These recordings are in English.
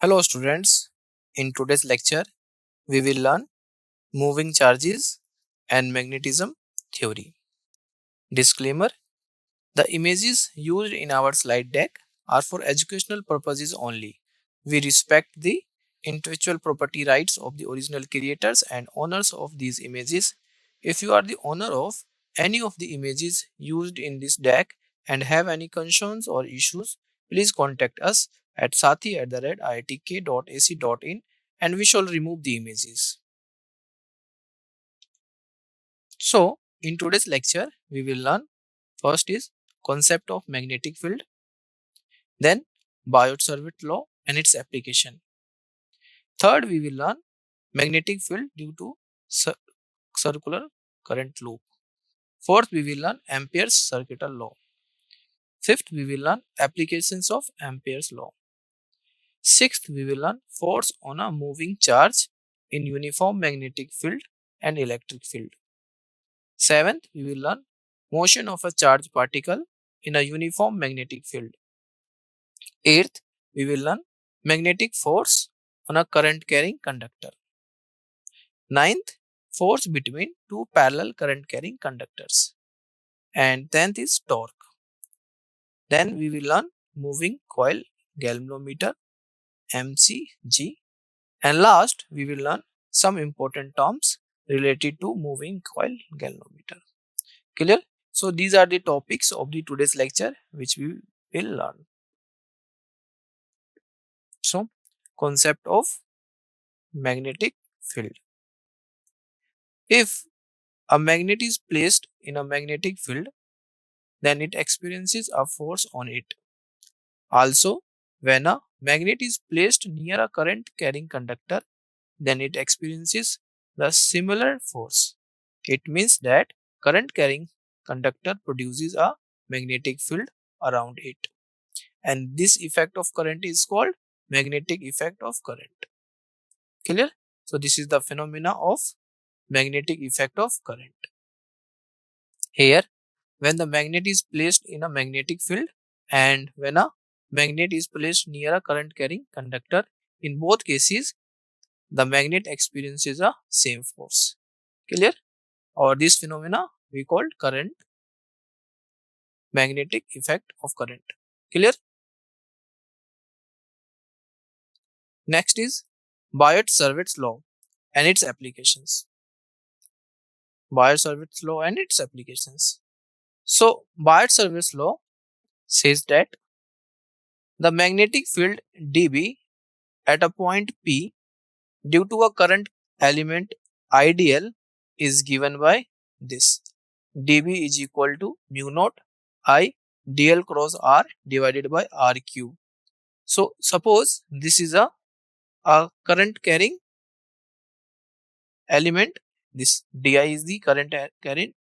Hello students, in today's lecture we will learn moving charges and magnetism theory. Disclaimer: the images used in our slide deck are for educational purposes only. We respect the intellectual property rights of the original creators and owners of these images. If you are the owner of any of the images used in this deck and have any concerns or issues, please contact us at sathi@iitk.ac.in and we shall remove the images. So, in today's lecture, we will learn first is concept of magnetic field, then Biot-Savart law and its application. Third, we will learn magnetic field due to circular current loop. Fourth, we will learn Ampere's circuital law. Fifth, we will learn applications of Ampere's law. Sixth, we will learn force on a moving charge in uniform magnetic field and electric field. Seventh, we will learn motion of a charged particle in a uniform magnetic field. Eighth, we will learn magnetic force on a current carrying conductor. Ninth, force between two parallel current carrying conductors. And 10th is torque. Then we will learn moving coil galvanometer, MCG. And last, we will learn some important terms related to moving coil galvanometer. Clear? So these are the topics of the today's lecture which we will learn. So, concept of magnetic field. If a magnet is placed in a magnetic field, then it experiences a force on it. Also, when a magnet is placed near a current carrying conductor, then it experiences the similar force. It means that current carrying conductor produces a magnetic field around it. And this effect of current is called magnetic effect of current. Clear? So this is the phenomena of magnetic effect of current. Here, when the magnet is placed in a magnetic field and when a magnet is placed near a current carrying conductor, in both cases, the magnet experiences a same force. Clear? Or this phenomena we called current magnetic effect of current. Clear? Next is Biot-Savart's law and its applications. Biot-Savart's law and its applications. So, Biot-Savart's law says that the magnetic field dB at a point P due to a current element ideal is given by this. dB is equal to mu naught I dl cross r divided by r cube. So, suppose this is a current carrying element. This di is the current carrying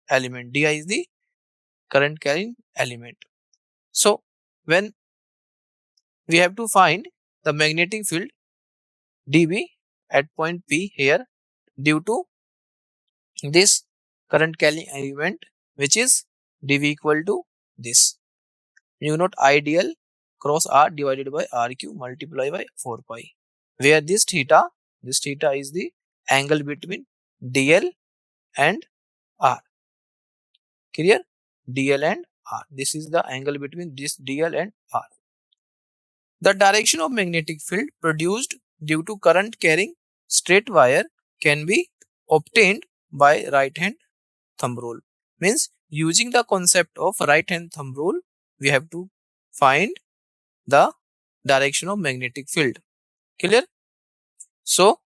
element. Di is the current carrying element. So, when we have to find the magnetic field dB at point P here due to this current carrying element, which is dV equal to this mu naught ideal cross r divided by r cube multiplied by 4 pi, where this theta is the angle between dl and r. Clear? dl and r. This is the angle between this dl and r. The direction of magnetic field produced due to current carrying straight wire can be obtained by right hand thumb rule. Means using the concept of right hand thumb rule, we have to find the direction of magnetic field. Clear? So,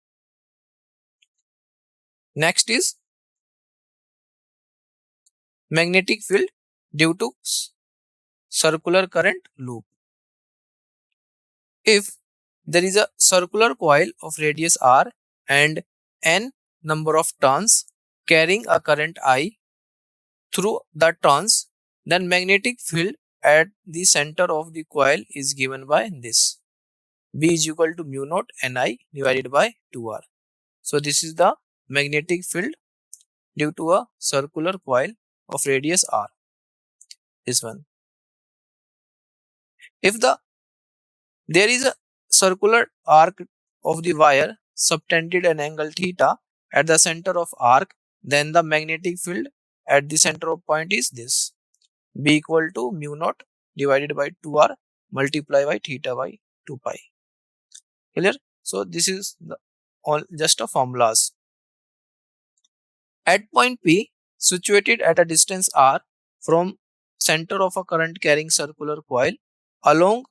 next is magnetic field due to circular current loop. If there is a circular coil of radius r and n number of turns carrying a current I through the turns, then magnetic field at the center of the coil is given by this. B is equal to mu naught Ni divided by 2R. So this is the magnetic field due to a circular coil of radius R. This one. If there is a circular arc of the wire subtended an angle theta at the center of arc, then the magnetic field at the center of point is this, B equal to mu naught divided by 2r multiplied by theta by 2 pi. Clear? So this is the all just a formulas. At point P, situated at a distance r from center of a current carrying circular coil, along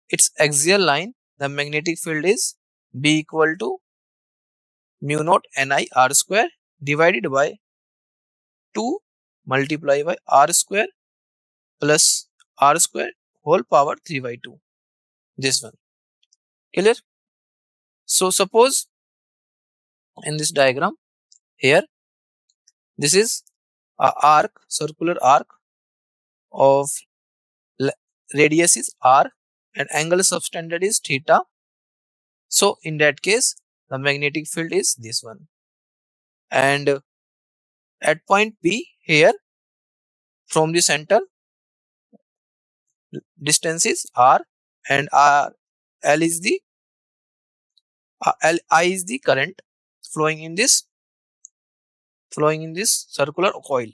its axial line, the magnetic field is B equal to mu naught Ni r square divided by 2 multiplied by r square plus r square whole power 3 by 2. This one. Clear? So suppose in this diagram here, this is a arc, circular arc of radius is r and angle subtended is theta. So in that case, the magnetic field is this one. And at point P here, from the center, distance is r and r L is the I is the current flowing in this circular coil.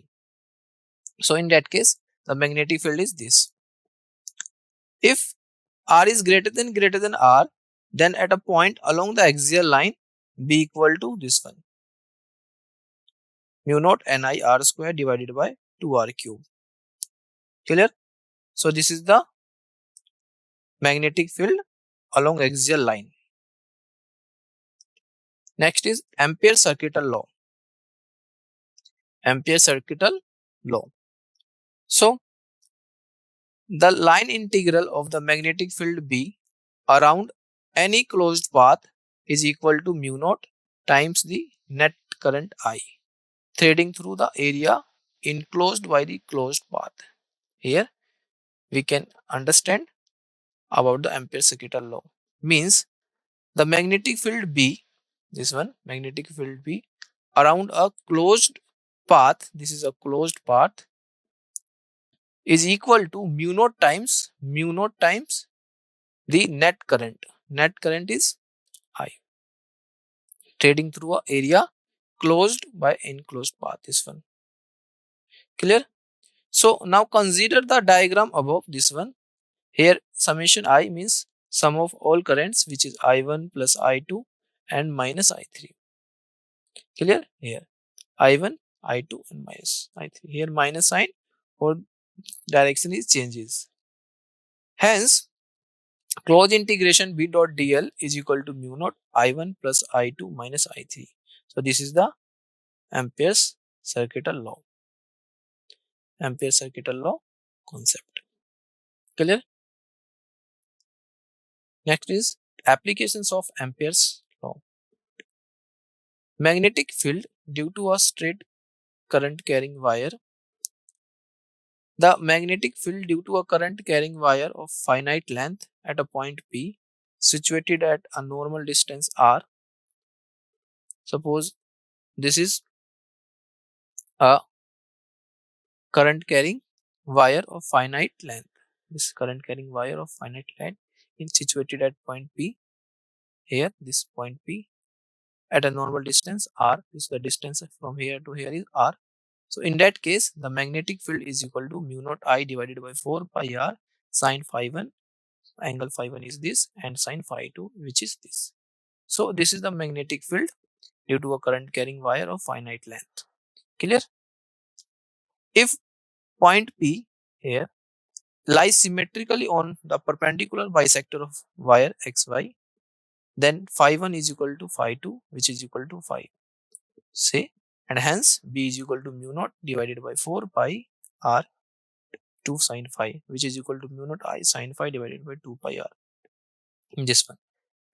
So in that case, the magnetic field is this. If r is greater than r, then at a point along the axial line, B equal to this one, mu naught Ni r square divided by 2r cube. Clear? So this is the magnetic field along axial line. Next is Ampere circuital law. Ampere circuital law. So the line integral of the magnetic field B around any closed path is equal to mu naught times the net current I threading through the area enclosed by the closed path. Here we can understand about the Ampere circuital law. Means the magnetic field B, this one, magnetic field B around a closed path, this is a closed path, is equal to mu naught times the net current. Net current is I threading through a area closed by enclosed path, this one. Clear? So now consider the diagram above this one. Here summation I means sum of all currents, which is I1 plus I2 and minus I3. Clear? Here I1, I2 and minus I3. Here minus sign or direction is changes. Hence closed integration B dot dl is equal to mu naught I1 plus I2 minus I3. So this is the Ampere's circuital law. Ampere circuital law concept. Clear? Next is applications of Ampere's law. Magnetic field due to a straight current carrying wire. The magnetic field due to a current carrying wire of finite length at a point P situated at a normal distance r. Suppose this is a current carrying wire of finite length. This current carrying wire of finite length is situated at point P. Here, this point P at a normal distance r. This is the distance from here to here is r. So in that case, the magnetic field is equal to mu naught I divided by 4 pi r sine phi 1. Angle phi 1 is this and sine phi 2, which is this. So this is the magnetic field due to a current carrying wire of finite length. Clear? If point P here lies symmetrically on the perpendicular bisector of wire xy, then phi 1 is equal to phi 2, which is equal to phi, say, and hence B is equal to mu naught divided by 4 pi r 2 sine phi, which is equal to mu naught I sine phi divided by 2 pi r in this one.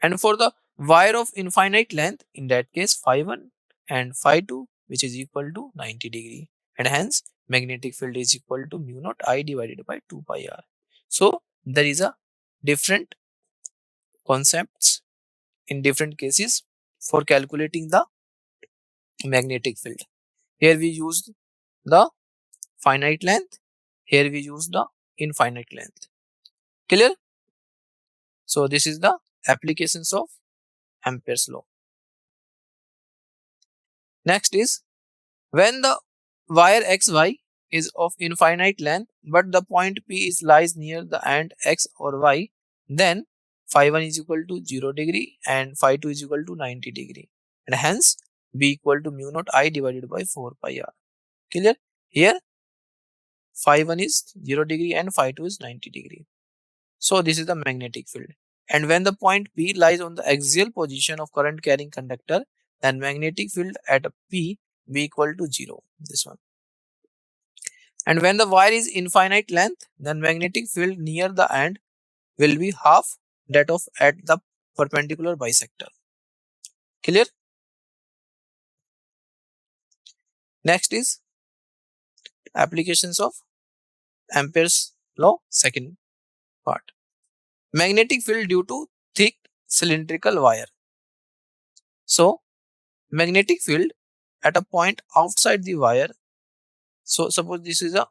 And for the wire of infinite length, in that case phi 1 and phi 2, which is equal to 90 degree, and hence magnetic field is equal to mu naught I divided by 2 pi r. So there is a different concepts in different cases for calculating the magnetic field. Here we use the finite length, here we use the infinite length. Clear? So this is the applications of Ampere's law. Next is when the wire xy is of infinite length but the point P is lies near the end x or y, then phi 1 is equal to 0 degree and phi 2 is equal to 90 degree, and hence B equal to mu naught I divided by 4 pi r. Clear? Here phi 1 is 0 degree and phi 2 is 90 degree. So this is the magnetic field. And when the point P lies on the axial position of current carrying conductor, then magnetic field at P be equal to 0. This one. And when the wire is infinite length, then magnetic field near the end will be half that of at the perpendicular bisector. Clear? Next is applications of Ampere's law, second part. Magnetic field due to thick cylindrical wire. So, magnetic field at a point outside the wire. So, suppose this is a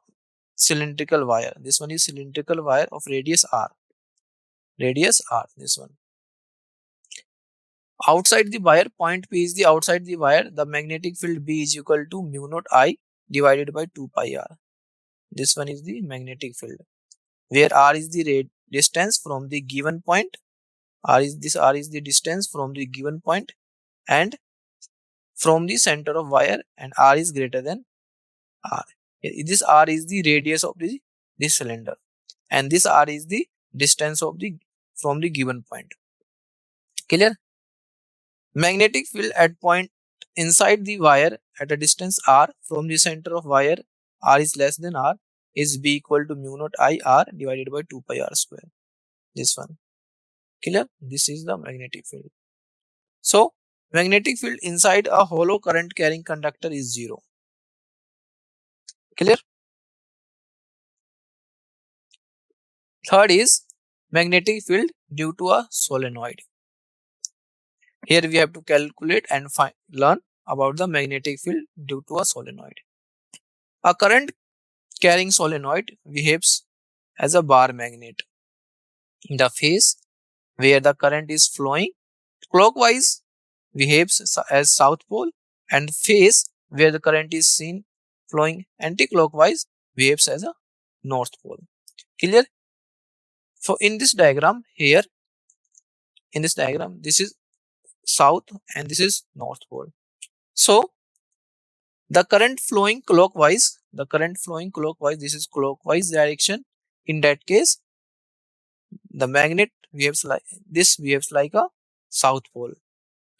cylindrical wire. This one is cylindrical wire of radius r. Radius r, this one. Outside the wire, point P is the outside the wire. The magnetic field B is equal to mu naught I divided by 2 pi r. This one is the magnetic field, where r is the distance from the given point. R is the distance from the given point and from the center of wire, and r is greater than r. This r is the radius of this cylinder, and this r is the distance of the from the given point. Clear? Magnetic field at point inside the wire at a distance r from the center of wire, r is less than r, is B equal to mu naught I r divided by 2 pi r square. This one. Clear? This is the magnetic field. So, magnetic field inside a hollow current carrying conductor is 0. Clear? Third is magnetic field due to a solenoid. Here we have to calculate and learn about the magnetic field due to a solenoid. A current carrying solenoid behaves as a bar magnet. The phase where the current is flowing clockwise behaves as south pole, and phase where the current is seen flowing anti-clockwise behaves as a north pole. Clear? So in this diagram here, this is south and this is north pole. So the current flowing clockwise, this is clockwise direction. In that case, the magnet behaves like a south pole.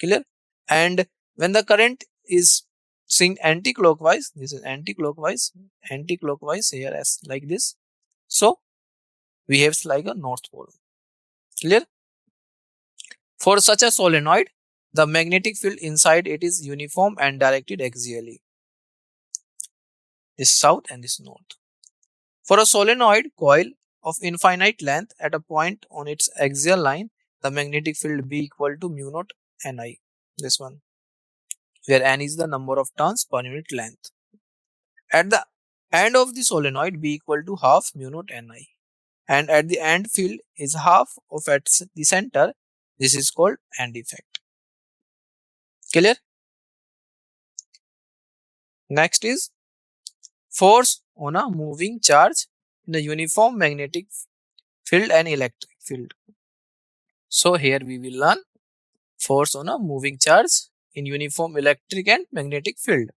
Clear? And when the current is seen anti-clockwise, this is anti-clockwise here as like this. So behaves like a north pole. Clear? For such a solenoid, the magnetic field inside it is uniform and directed axially. This south and this north. For a solenoid coil of infinite length at a point on its axial line, the magnetic field be equal to mu naught Ni. This one, where N is the number of turns per unit length. At the end of the solenoid be equal to half mu naught Ni. And at the end field is half of at the center. This is called end effect. Clear? Next is force on a moving charge in a uniform magnetic field and electric field. So here we will learn force on a moving charge in uniform electric and magnetic field.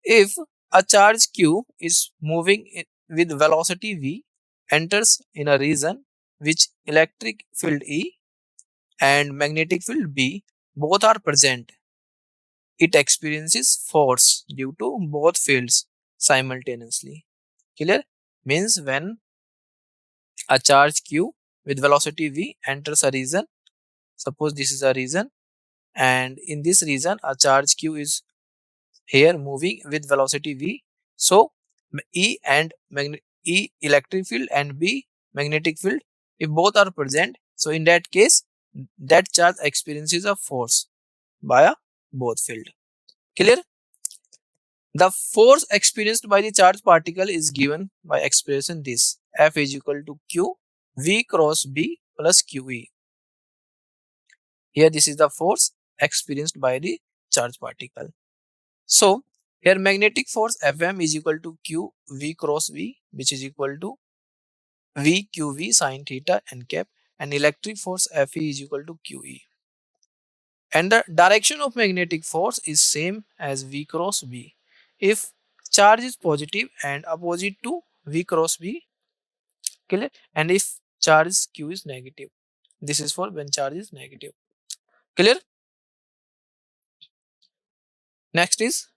If a charge Q is moving with velocity v, enters in a region which electric field E and magnetic field B both are present, it experiences force due to both fields simultaneously. Clear? Means when a charge Q with velocity v enters a region, suppose this is a region, and in this region a charge Q is here moving with velocity v. So E electric field and B magnetic field, if both are present, so in that case that charge experiences a force via both field. Clear? The force experienced by the charged particle is given by expression this: F is equal to Q V cross B plus QE. Here this is the force experienced by the charged particle. So here magnetic force Fm is equal to Q V cross V, which is equal to V QV sin theta n cap, and electric force Fe is equal to QE. And the direction of magnetic force is same as V cross V. If charge is positive and opposite to V cross V, clear? And if charge Q is negative. This is for when charge is negative. Clear? Next is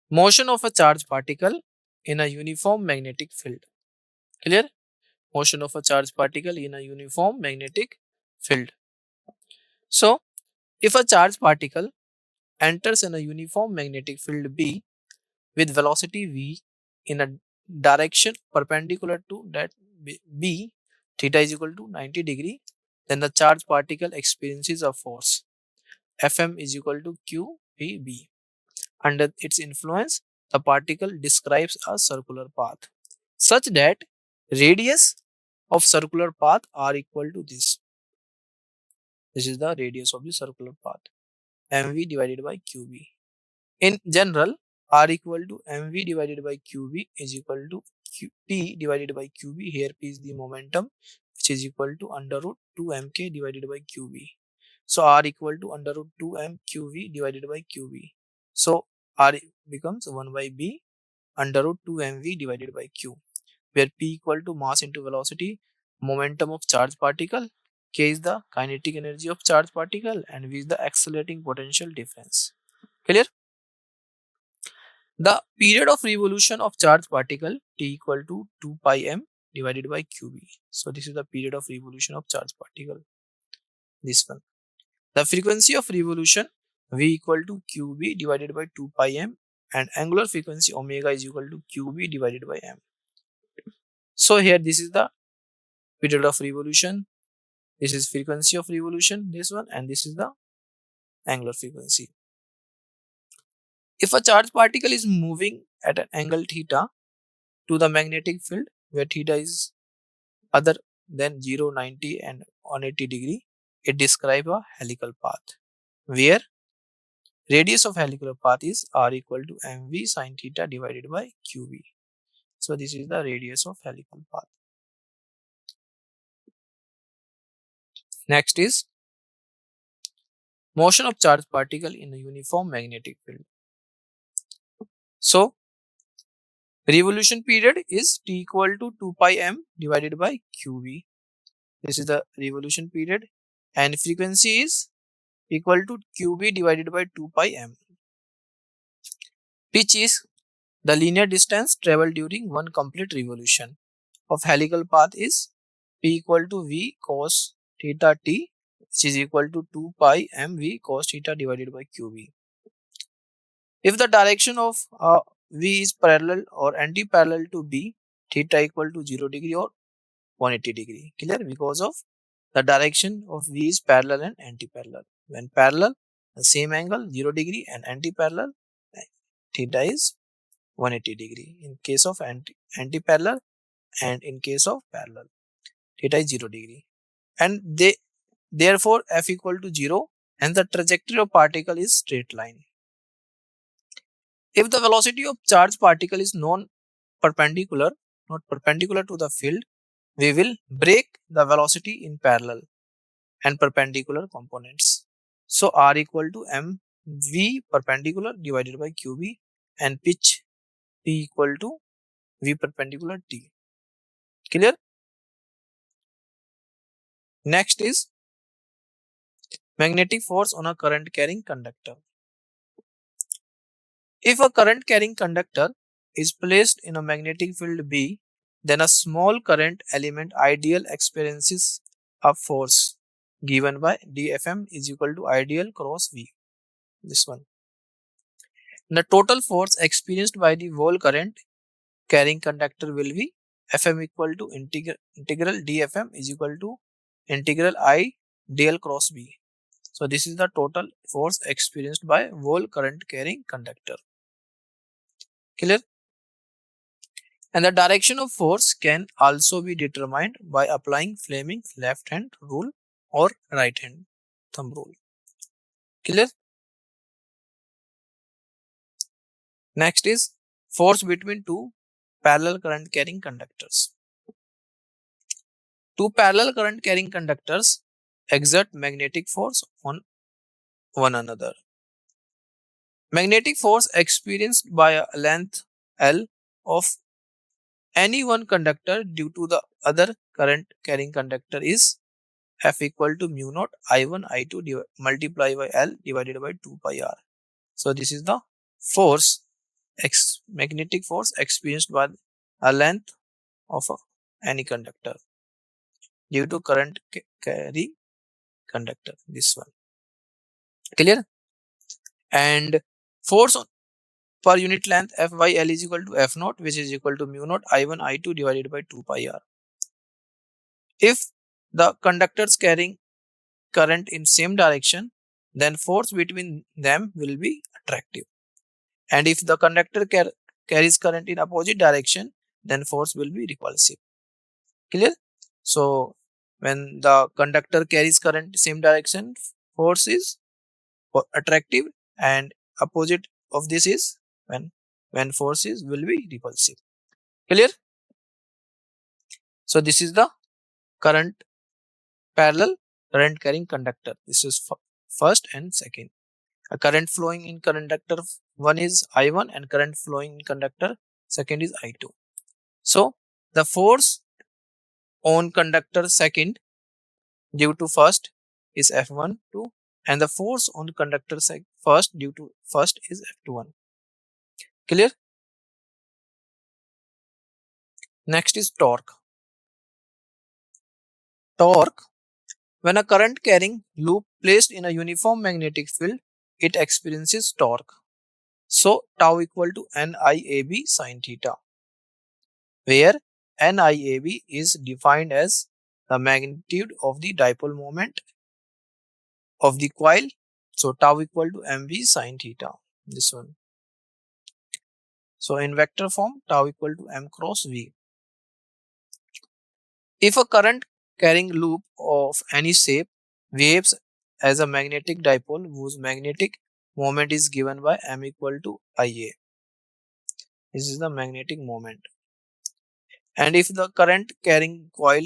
motion of a charged particle in a uniform magnetic field. Clear? Motion of a charged particle in a uniform magnetic field. So, if a charged particle enters in a uniform magnetic field B with velocity v in a direction perpendicular to that B, theta is equal to 90 degree, then the charged particle experiences a force Fm is equal to QPB. Under its influence, the particle describes a circular path such that radius of circular path are equal to this. This is the radius of the circular path, mv divided by qb. In general, r equal to mv divided by qb is equal to p divided by qb. Here p is the momentum, which is equal to under root 2 mk divided by qb. So r equal to under root 2 m qv divided by qb. So r becomes 1 by b under root 2 mv divided by q, where p equal to mass into velocity, momentum of charged particle, k is the kinetic energy of charged particle, and v is the accelerating potential difference. Clear? The period of revolution of charged particle t equal to 2 pi m divided by qb. So this is the period of revolution of charged particle. This one. The frequency of revolution v equal to qb divided by 2 pi m, and angular frequency omega is equal to qb divided by m. So here this is the period of revolution, this is frequency of revolution, this one, and this is the angular frequency. If a charged particle is moving at an angle theta to the magnetic field where theta is other than 0, 90 and 180 degree, it describes a helical path where radius of helical path is r equal to mv sin theta divided by qv. So this is the radius of helical path. Next is motion of charged particle in a uniform magnetic field. So revolution period is t equal to 2 pi m divided by qv. This is the revolution period, and frequency is equal to qb divided by 2 pi m. Pitch is the linear distance traveled during one complete revolution of helical path is p equal to v cos theta t, which is equal to 2 pi m v cos theta divided by qv. If the direction of v is parallel or anti-parallel to b, theta equal to 0 degree or 180 degree. Clear? Because of the direction of v is parallel and anti-parallel. When parallel, the same angle 0 degree, and anti-parallel, theta is 180 degree. In case of anti-parallel and in case of parallel, theta is 0 degree. And therefore f equal to 0, and the trajectory of particle is straight line. If the velocity of charged particle is non-perpendicular, not perpendicular to the field, we will break the velocity in parallel and perpendicular components. So r equal to m v perpendicular divided by qb, and pitch p equal to v perpendicular t. Clear? Next is magnetic force on a current carrying conductor. If a current carrying conductor is placed in a magnetic field B, then a small current element ideal experiences a force given by dFm is equal to ideal cross V. This one. The total force experienced by the whole current carrying conductor will be Fm equal to integral dFm is equal to integral I dl cross B. So this is the total force experienced by whole current carrying conductor. Clear? And the direction of force can also be determined by applying Fleming's left hand rule or right hand. thumb rule. Clear? Next is force between two parallel current carrying conductors. Two parallel current carrying conductors exert magnetic force on one another. Magnetic force experienced by a length L of any one conductor due to the other current carrying conductor is F equal to mu naught I1 I2 multiplied by L divided by 2 pi R. So this is the force, magnetic force experienced by a length of any conductor due to current carrying conductor. This one. Clear? And force per unit length F by L is equal to F naught, which is equal to mu naught I1 I2 divided by 2 pi R. If the conductors carrying current in same direction, then force between them will be attractive. And if the conductor carries current in opposite direction, then force will be repulsive. Clear? So when the conductor carries current same direction, force is attractive, and opposite of this is when force is will be repulsive. Clear? So this is the current parallel current carrying conductor. This is first and second. A current flowing in conductor 1 is I1 and current flowing in conductor second is I2. So the force on conductor second due to first is F12 and the force on conductor first due to first is F21. Clear? Next is torque. Torque. When a current carrying loop placed in a uniform magnetic field, it experiences torque. So tau equal to NIAB sin theta, where NIAB is defined as the magnitude of the dipole moment of the coil. So tau equal to MV sin theta. This one. So in vector form, tau equal to M cross V. If a current carrying loop of any shape behaves as a magnetic dipole whose magnetic moment is given by M equal to IA. This is the magnetic moment. And if the current carrying coil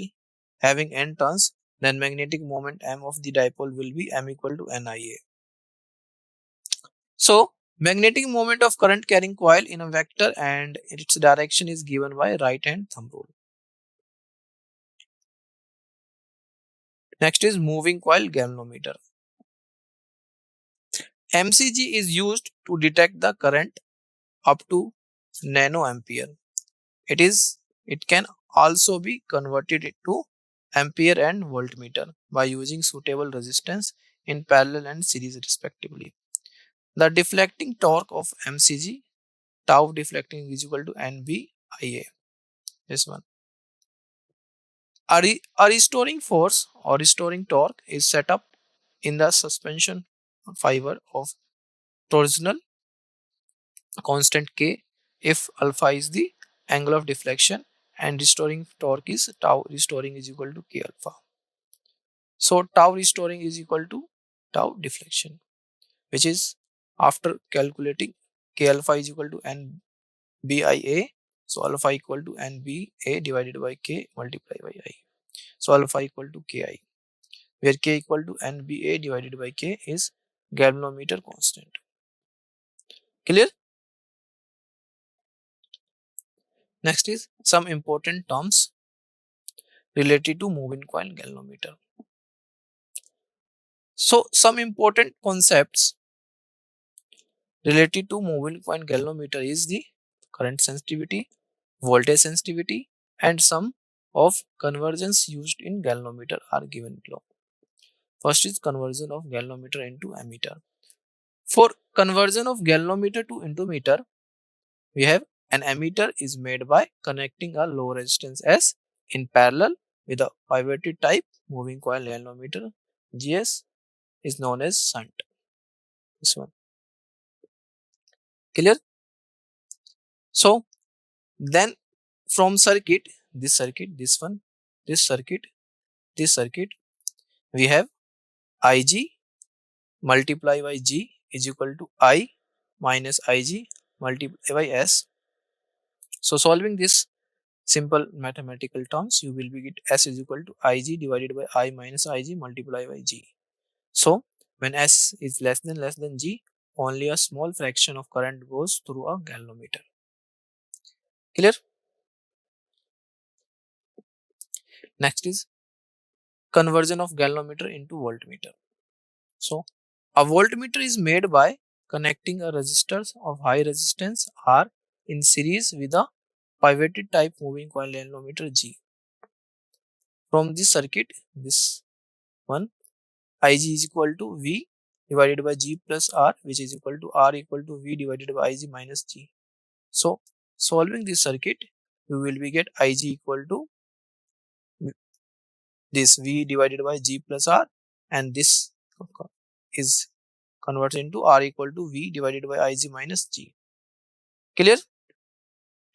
having N turns, then magnetic moment M of the dipole will be M equal to NIA. So magnetic moment of current carrying coil in a vector and its direction is given by right hand thumb rule. Next is moving coil galvanometer. MCG is used to detect the current up to nanoampere. It can also be converted to ampere and voltmeter by using suitable resistance in parallel and series respectively. The deflecting torque of MCG, tau deflecting is equal to NBIA. This one. A restoring force or restoring torque is set up in the suspension fiber of torsional constant K if alpha is the angle of deflection and restoring torque is tau restoring is equal to K alpha. So tau restoring is equal to tau deflection, which is after calculating K alpha is equal to NBIA. So alpha equal to NBA divided by K multiplied by I. So alpha equal to Ki, where K equal to NBA divided by K is galvanometer constant. Clear? Next is some important terms related to moving coil galvanometer. So some important concepts related to moving coil galvanometer is the current sensitivity, voltage sensitivity, and some of conversions used in galvanometer are given below. First is conversion of galvanometer into ammeter. For conversion of galvanometer to into meter, we have an ammeter is made by connecting a low resistance S in parallel with a pivoted type moving coil galvanometer. GS is known as shunt. This one. Clear? So then from circuit, this circuit, this one, this circuit, we have IG multiply by G is equal to I minus Ig multiply by S. So solving this simple mathematical terms, you will be get S is equal to Ig divided by I minus Ig multiply by G. So when S is less than G, only a small fraction of current goes through a galvanometer. Clear? Next is conversion of galvanometer into voltmeter. So a voltmeter is made by connecting a resistor of high resistance R in series with a pivoted type moving coil galvanometer G. From this circuit, this one, Ig is equal to V divided by G plus R, which is equal to R equal to V divided by Ig minus G. So solving this circuit, you will be get Ig equal to this V divided by G plus R, and this is converted into R equal to V divided by Ig minus G. Clear?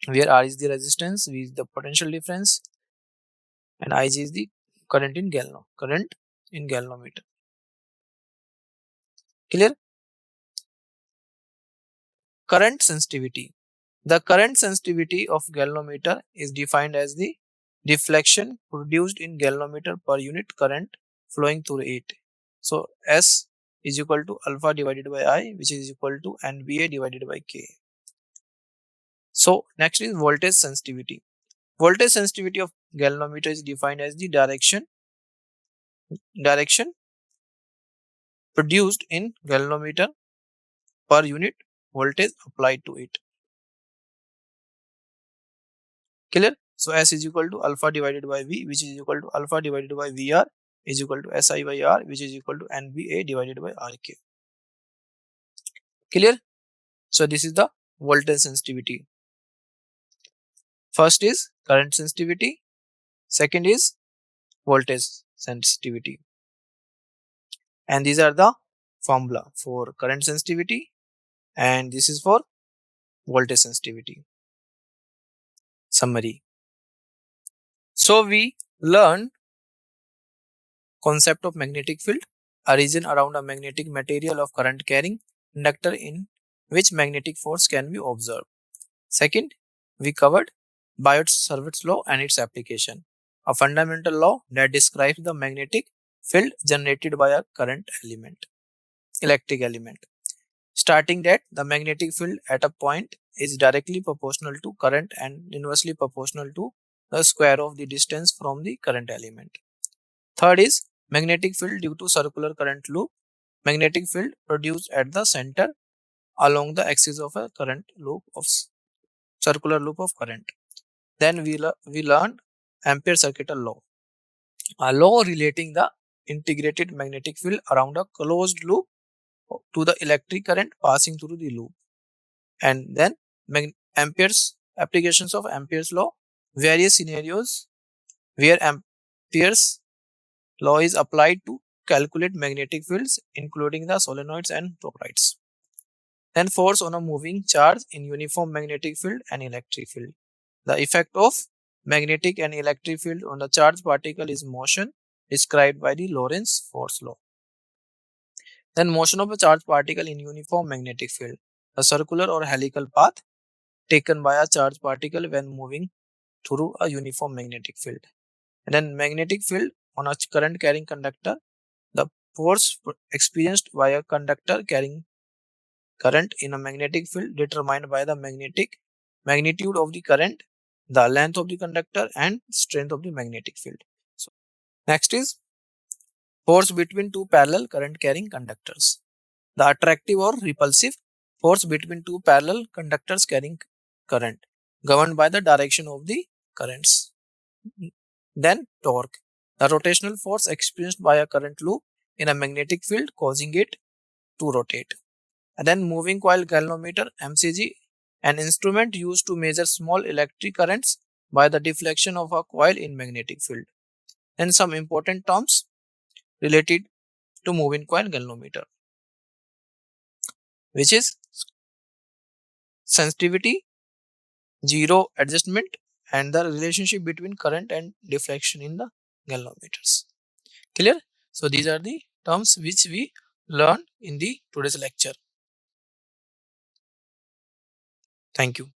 Where R is the resistance, V is the potential difference, and Ig is the current in galvanometer. Clear? Current sensitivity. The current sensitivity of galvanometer is defined as the deflection produced in galvanometer per unit current flowing through it. So S is equal to alpha divided by I, which is equal to NBA divided by K. So next is voltage sensitivity. Voltage sensitivity of galvanometer is defined as the direction produced in galvanometer per unit voltage applied to it. Clear? So S is equal to alpha divided by V, which is equal to alpha divided by VR is equal to SI by R, which is equal to NBA divided by RK. Clear? So this is the voltage sensitivity. First is current sensitivity. Second is voltage sensitivity. And these are the formula for current sensitivity, and this is for voltage sensitivity. Summary. So we learned concept of magnetic field, a region around a magnetic material of current carrying conductor in which magnetic force can be observed. Second, we covered Biot-Savart's law and its application, a fundamental law that describes the magnetic field generated by a electric element. Starting that the magnetic field at a point is directly proportional to current and inversely proportional to the square of the distance from the current element. Third is magnetic field due to circular current loop. Magnetic field produced at the center along the axis of a circular loop of current. Then we learned Ampere circuital law, a law relating the integrated magnetic field around a closed loop to the electric current passing through the loop. And then Ampere's applications of Ampere's law, various scenarios where Ampere's law is applied to calculate magnetic fields, including the solenoids and toroids. Then force on a moving charge in uniform magnetic field and electric field. The effect of magnetic and electric field on the charged particle is motion, described by the Lorentz force law. Then motion of a charged particle in uniform magnetic field, a circular or helical path taken by a charged particle when moving through a uniform magnetic field. And then magnetic field on a current carrying conductor, the force experienced by a conductor carrying current in a magnetic field determined by the magnitude of the current, the length of the conductor, and strength of the magnetic field. So next is force between two parallel current carrying conductors. The attractive or repulsive force between two parallel conductors carrying current, governed by the direction of the currents. Then torque, the rotational force experienced by a current loop in a magnetic field causing it to rotate. And then moving coil galvanometer, MCG, an instrument used to measure small electric currents by the deflection of a coil in magnetic field. Then some important terms related to moving coil galvanometer, which is sensitivity, zero adjustment, and the relationship between current and deflection in the galvanometers. Clear? So these are the terms which we learned in the today's lecture. Thank you.